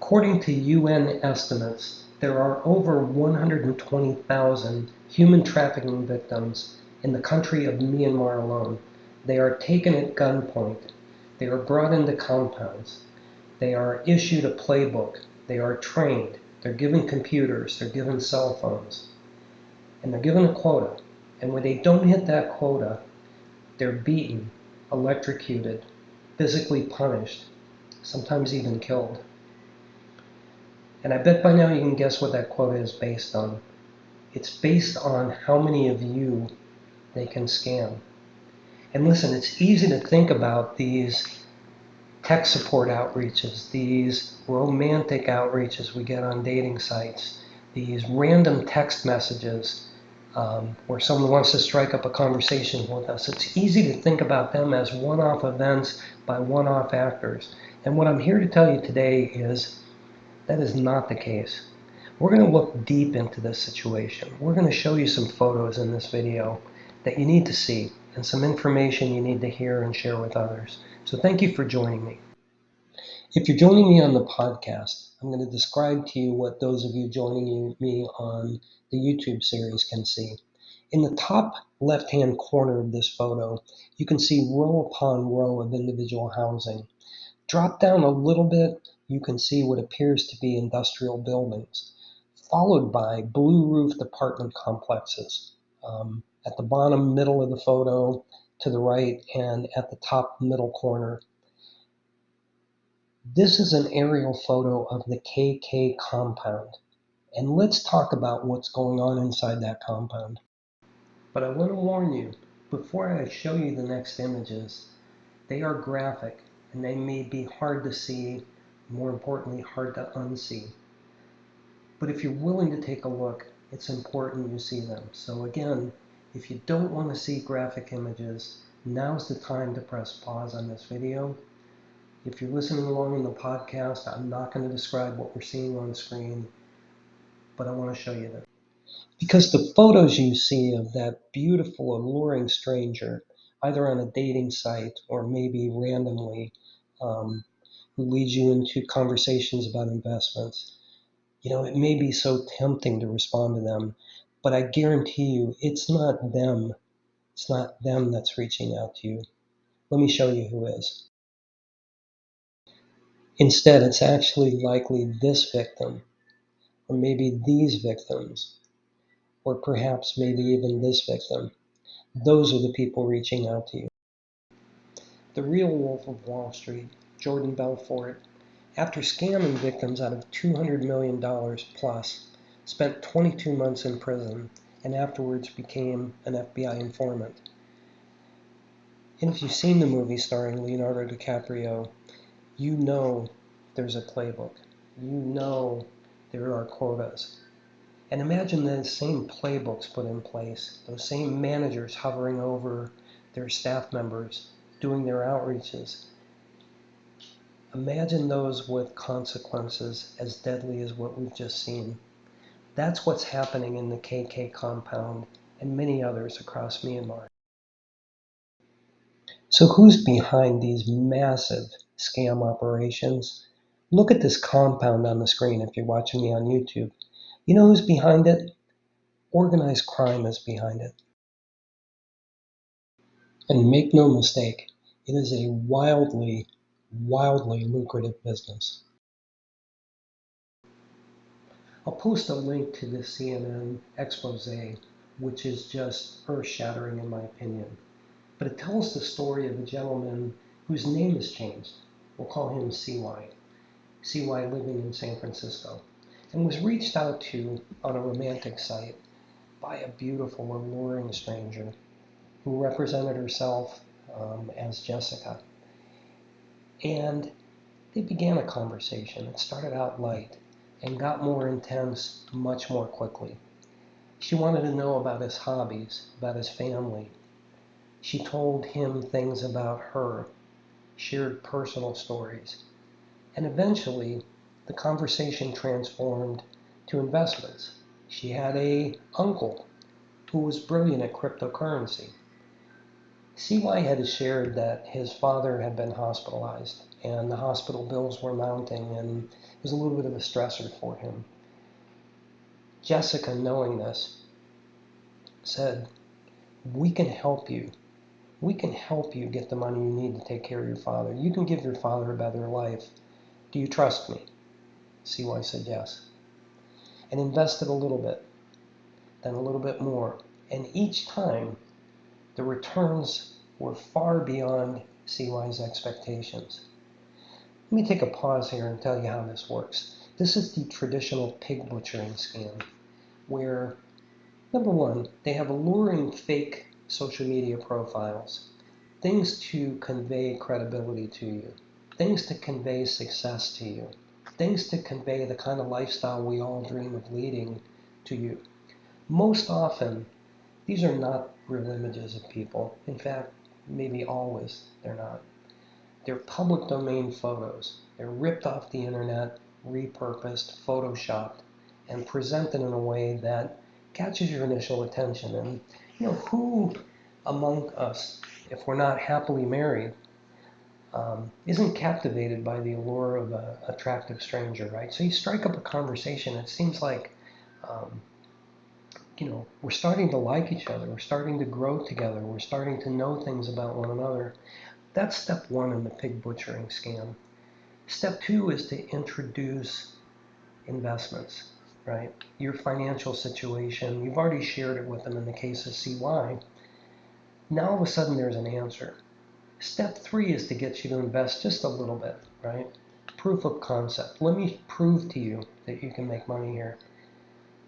According to UN estimates, there are over 120,000 human trafficking victims in the country of Myanmar alone. They are taken at gunpoint. They are brought into compounds. They are issued a playbook. They are trained. They're given computers. They're given cell phones. And they're given a quota. And when they don't hit that quota, they're beaten, electrocuted, physically punished, sometimes even killed. And I bet by now you can guess what that quota is based on. It's based on how many of you they can scam. And listen, it's easy to think about these tech support outreaches, these romantic outreaches we get on dating sites, these random text messages where someone wants to strike up a conversation with us. It's easy to think about them as one-off events by one-off actors. And what I'm here to tell you today is that is not the case. We're going to look deep into this situation. We're going to show you some photos in this video that you need to see and some information you need to hear and share with others. So thank you for joining me. If you're joining me on the podcast, I'm going to describe to you what those of you joining me on the YouTube series can see. In the top left-hand corner of this photo, you can see row upon row of individual housing. Drop down a little bit, you can see what appears to be industrial buildings, followed by blue-roofed apartment complexes at the bottom middle of the photo, to the right, and at the top middle corner. This is an aerial photo of the KK compound, and let's talk about what's going on inside that compound. But I want to warn you, before I show you the next images, they are graphic, and they may be hard to see, more importantly, hard to unsee. But if you're willing to take a look, it's important you see them. So again, if you don't want to see graphic images, now's the time to press pause on this video. If you're listening along in the podcast, I'm not going to describe what we're seeing on screen, but I want to show you them. Because the photos you see of that beautiful, alluring stranger, either on a dating site or maybe randomly, who leads you into conversations about investments, it may be so tempting to respond to them, but I guarantee you it's not them. It's not them that's reaching out to you. Let me show you who is. Instead, it's actually likely this victim, or maybe these victims, or perhaps maybe even this victim. Those are the people reaching out to you. The real Wolf of Wall Street, Jordan Belfort, after scamming victims out of $200 million plus, spent 22 months in prison and afterwards became an FBI informant. And if you've seen the movie starring Leonardo DiCaprio, you know there's a playbook. You know there are quotas. And imagine those same playbooks put in place, those same managers hovering over their staff members, doing their outreaches. Imagine those with consequences as deadly as what we've just seen. That's what's happening in the KK compound and many others across Myanmar. So who's behind these massive scam operations? Look at this compound on the screen if you're watching me on YouTube. You know who's behind it? Organized crime is behind it. And make no mistake, it is a wildly, wildly lucrative business. I'll post a link to the CNN expose, which is just earth-shattering in my opinion. But it tells the story of a gentleman whose name has changed. We'll call him CY. CY living in San Francisco, and was reached out to on a romantic site by a beautiful, alluring stranger who represented herself as Jessica. And they began a conversation. It started out light and got more intense much more quickly. She wanted to know about his hobbies, about his family. She told him things about her, shared personal stories. And eventually, the conversation transformed to investments. She had an uncle who was brilliant at cryptocurrency. CY had shared that his father had been hospitalized and the hospital bills were mounting, and it was a little bit of a stressor for him. Jessica, knowing this, said, we can help you. We can help you get the money you need to take care of your father. You can give your father a better life. Do you trust me? CY said yes, and invested a little bit, then a little bit more. And each time, the returns were far beyond CY's expectations. Let me take a pause here and tell you how this works. This is the traditional pig butchering scam, where, number one, they have alluring fake social media profiles, things to convey credibility to you, things to convey success to you, things to convey the kind of lifestyle we all dream of leading to you. Most often, these are not real images of people. In fact, maybe always they're not. They're public domain photos. They're ripped off the internet, repurposed, photoshopped, and presented in a way that catches your initial attention. And who among us, if we're not happily married, isn't captivated by the allure of an attractive stranger, right? So you strike up a conversation. It seems like we're starting to like each other. We're starting to grow together. We're starting to know things about one another. That's step one in the pig butchering scam. Step two is to introduce investments, right? Your financial situation. You've already shared it with them in the case of CY. Now all of a sudden there's an answer. Step three is to get you to invest just a little bit, right? Proof of concept. Let me prove to you that you can make money here.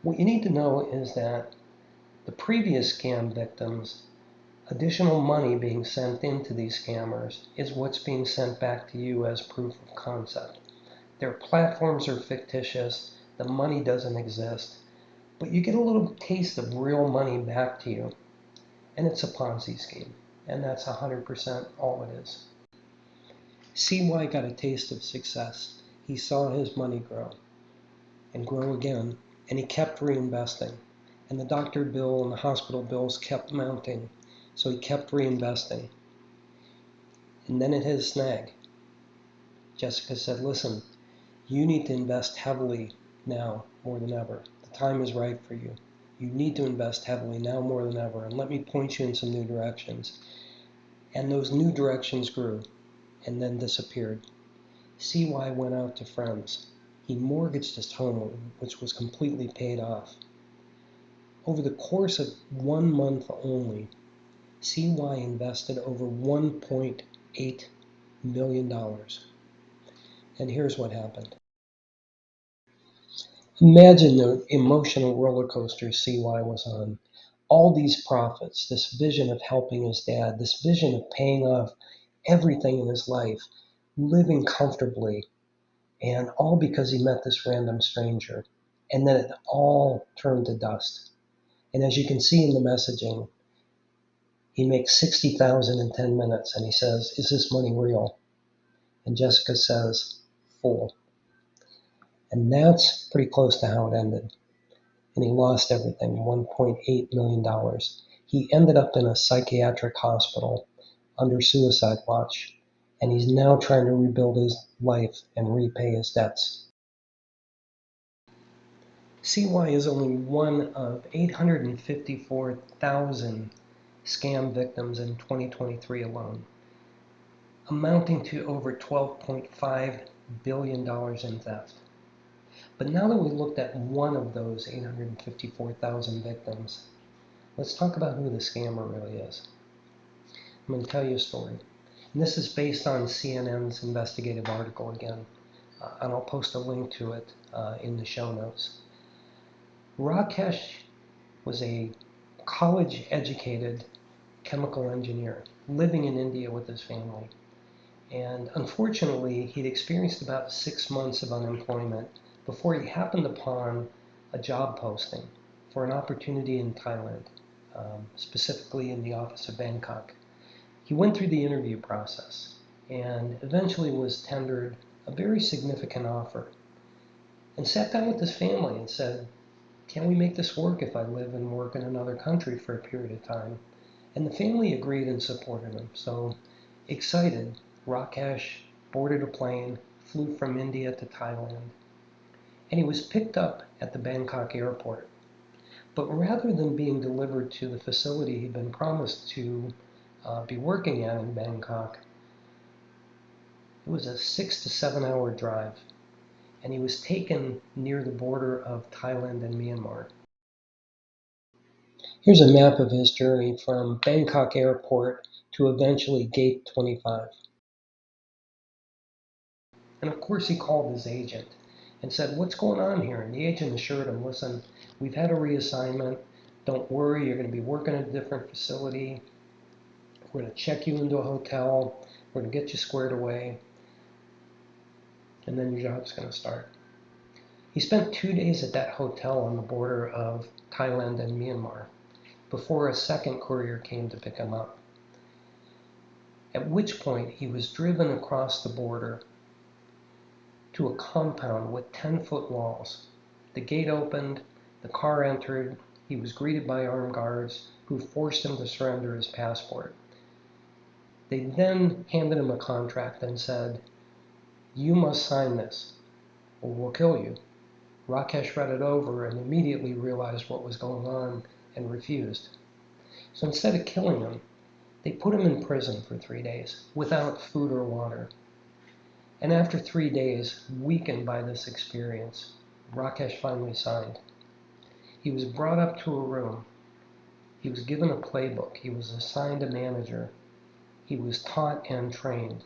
What you need to know is that the previous scam victims, additional money being sent into these scammers is what's being sent back to you as proof of concept. Their platforms are fictitious, the money doesn't exist, but you get a little taste of real money back to you, and it's a Ponzi scheme, and that's 100% all it is. CY got a taste of success. He saw his money grow and grow again, and he kept reinvesting. And the doctor bill and the hospital bills kept mounting, so he kept reinvesting. And then it hit a snag. Jessica said, listen, you need to invest heavily now more than ever. The time is right for you. You need to invest heavily now more than ever, and let me point you in some new directions. And those new directions grew and then disappeared. CY went out to friends. He mortgaged his home, which was completely paid off. Over the course of 1 month only, CY invested over $1.8 million. And here's what happened. Imagine the emotional roller coaster CY was on. All these profits, this vision of helping his dad, this vision of paying off everything in his life, living comfortably, and all because he met this random stranger. And then it all turned to dust. And as you can see in the messaging, he makes $60,000 in 10 minutes, and he says, is this money real? And Jessica says, full. And that's pretty close to how it ended. And he lost everything, $1.8 million. He ended up in a psychiatric hospital under suicide watch, and he's now trying to rebuild his life and repay his debts. CY is only one of 854,000 scam victims in 2023 alone, amounting to over $12.5 billion in theft. But now that we looked at one of those 854,000 victims, let's talk about who the scammer really is. I'm going to tell you a story. And this is based on CNN's investigative article again, and I'll post a link to it in the show notes. Rakesh was a college-educated chemical engineer living in India with his family. And unfortunately, he'd experienced about 6 months of unemployment before he happened upon a job posting for an opportunity in Thailand, specifically in the office of Bangkok. He went through the interview process and eventually was tendered a very significant offer and sat down with his family and said, can we make this work if I live and work in another country for a period of time? And the family agreed and supported him. So excited, Rakesh boarded a plane, flew from India to Thailand, and he was picked up at the Bangkok airport. But rather than being delivered to the facility he'd been promised to be working at in Bangkok, it was a 6 to 7 hour drive, and he was taken near the border of Thailand and Myanmar. Here's a map of his journey from Bangkok airport to eventually gate 25. And of course he called his agent and said, "What's going on here?" And the agent assured him, "Listen, we've had a reassignment. Don't worry, you're going to be working at a different facility. We're going to check you into a hotel. We're going to get you squared away. And then your job's going to start." He spent 2 days at that hotel on the border of Thailand and Myanmar before a second courier came to pick him up. At which point he was driven across the border to a compound with 10-foot walls. The gate opened, the car entered, he was greeted by armed guards who forced him to surrender his passport. They then handed him a contract and said, "You must sign this or we'll kill you." Rakesh read it over and immediately realized what was going on and refused. So instead of killing him, they put him in prison for 3 days without food or water. And after 3 days, weakened by this experience, Rakesh finally signed. He was brought up to a room. He was given a playbook. He was assigned a manager. He was taught and trained.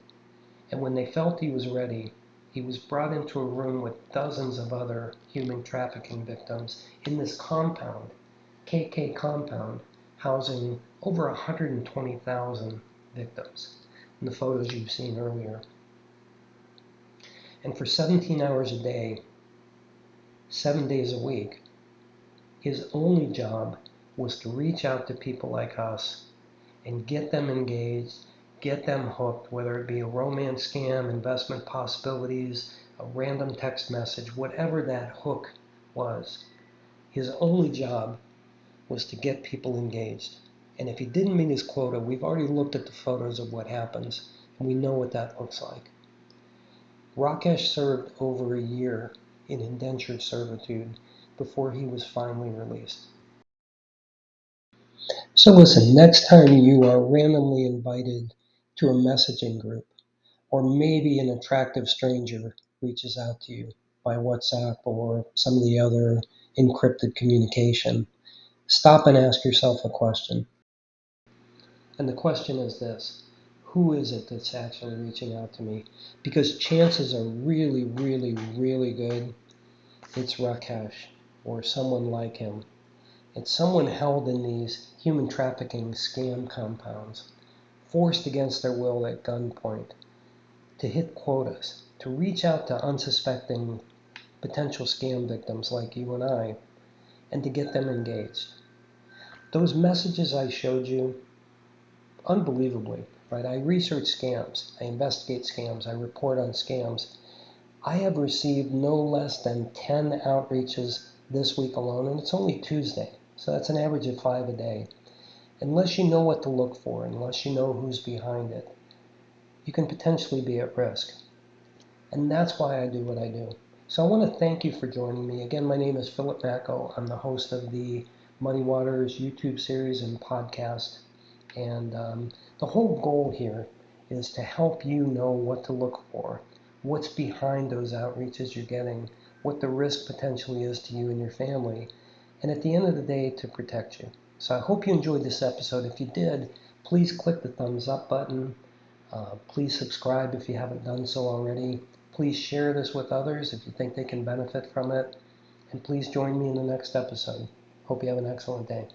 And when they felt he was ready, he was brought into a room with dozens of other human trafficking victims in this compound, KK compound, housing over 120,000 victims in the photos you've seen earlier. And for 17 hours a day, 7 days a week, his only job was to reach out to people like us and get them engaged, get them hooked, whether it be a romance scam, investment possibilities, a random text message, whatever that hook was. His only job was to get people engaged. And if he didn't meet his quota, we've already looked at the photos of what happens, and we know what that looks like. Rakesh served over a year in indentured servitude before he was finally released. So listen, next time you are randomly invited to a messaging group, or maybe an attractive stranger reaches out to you by WhatsApp or some of the other encrypted communication, stop and ask yourself a question. And the question is this: who is it that's actually reaching out to me? Because chances are really, really, really good it's Rakesh or someone like him. It's someone held in these human trafficking scam compounds, forced against their will at gunpoint, to hit quotas, to reach out to unsuspecting potential scam victims like you and I, and to get them engaged. Those messages I showed you, unbelievably, right? I research scams, I investigate scams, I report on scams. I have received no less than 10 outreaches this week alone, and it's only Tuesday, so that's an average of 5 a day. Unless you know what to look for, unless you know who's behind it, you can potentially be at risk. And that's why I do what I do. So I want to thank you for joining me. Again, my name is Philip Macko. I'm the host of the Muddy Waters YouTube series and podcast. And the whole goal here is to help you know what to look for, what's behind those outreaches you're getting, what the risk potentially is to you and your family, and at the end of the day, to protect you. So I hope you enjoyed this episode. If you did, please click the thumbs up button. Please subscribe if you haven't done so already. Please share this with others if you think they can benefit from it. And please join me in the next episode. Hope you have an excellent day.